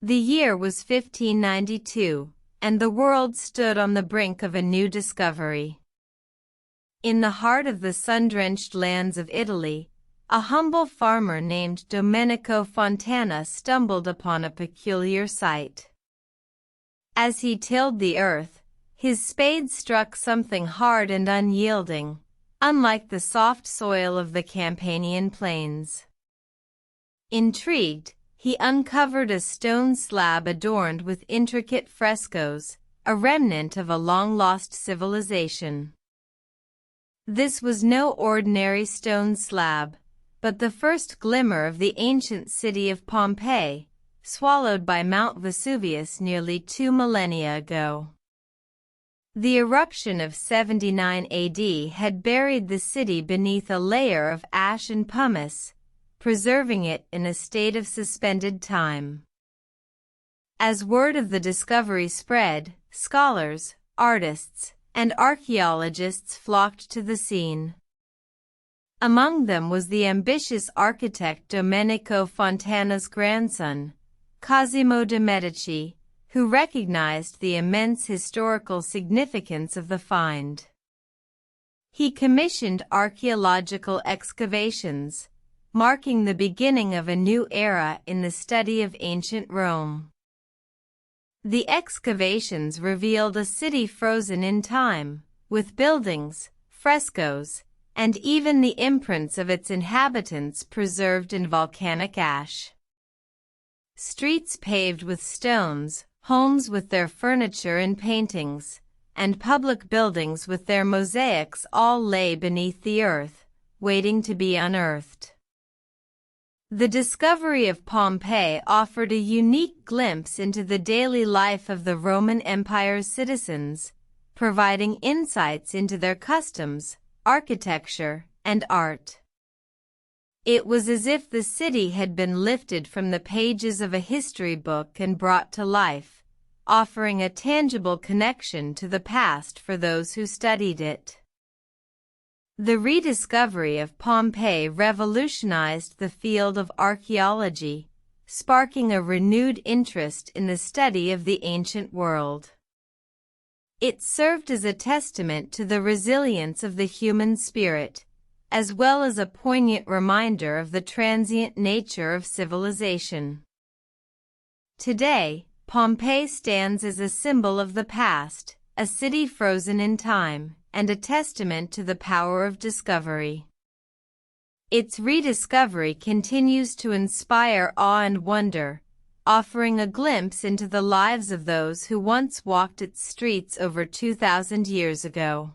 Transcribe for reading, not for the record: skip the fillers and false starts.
The year was 1592, and the world stood on the brink of a new discovery. In the heart of the sun-drenched lands of Italy, a humble farmer named Domenico Fontana stumbled upon a peculiar sight. As he tilled the earth, his spade struck something hard and unyielding, unlike the soft soil of the Campanian plains. Intrigued, he uncovered a stone slab adorned with intricate frescoes, a remnant of a long-lost civilization. This was no ordinary stone slab, but the first glimmer of the ancient city of Pompeii, swallowed by Mount Vesuvius nearly 2 millennia ago. The eruption of 79 AD had buried the city beneath a layer of ash and pumice, preserving it in a state of suspended time. As word of the discovery spread, scholars, artists, and archaeologists flocked to the scene. Among them was the ambitious architect Domenico Fontana's grandson, Cosimo de Medici, who recognized the immense historical significance of the find. He commissioned archaeological excavations, marking the beginning of a new era in the study of ancient Rome. The excavations revealed a city frozen in time, with buildings, frescoes, and even the imprints of its inhabitants preserved in volcanic ash. Streets paved with stones, homes with their furniture and paintings, and public buildings with their mosaics all lay beneath the earth, waiting to be unearthed. The discovery of Pompeii offered a unique glimpse into the daily life of the Roman Empire's citizens, providing insights into their customs, architecture, and art. It was as if the city had been lifted from the pages of a history book and brought to life, offering a tangible connection to the past for those who studied it. The rediscovery of Pompeii revolutionized the field of archaeology, sparking a renewed interest in the study of the ancient world. It served as a testament to the resilience of the human spirit, as well as a poignant reminder of the transient nature of civilization. Today, Pompeii stands as a symbol of the past, a city frozen in time, and a testament to the power of discovery. Its rediscovery continues to inspire awe and wonder, offering a glimpse into the lives of those who once walked its streets over 2,000 years ago.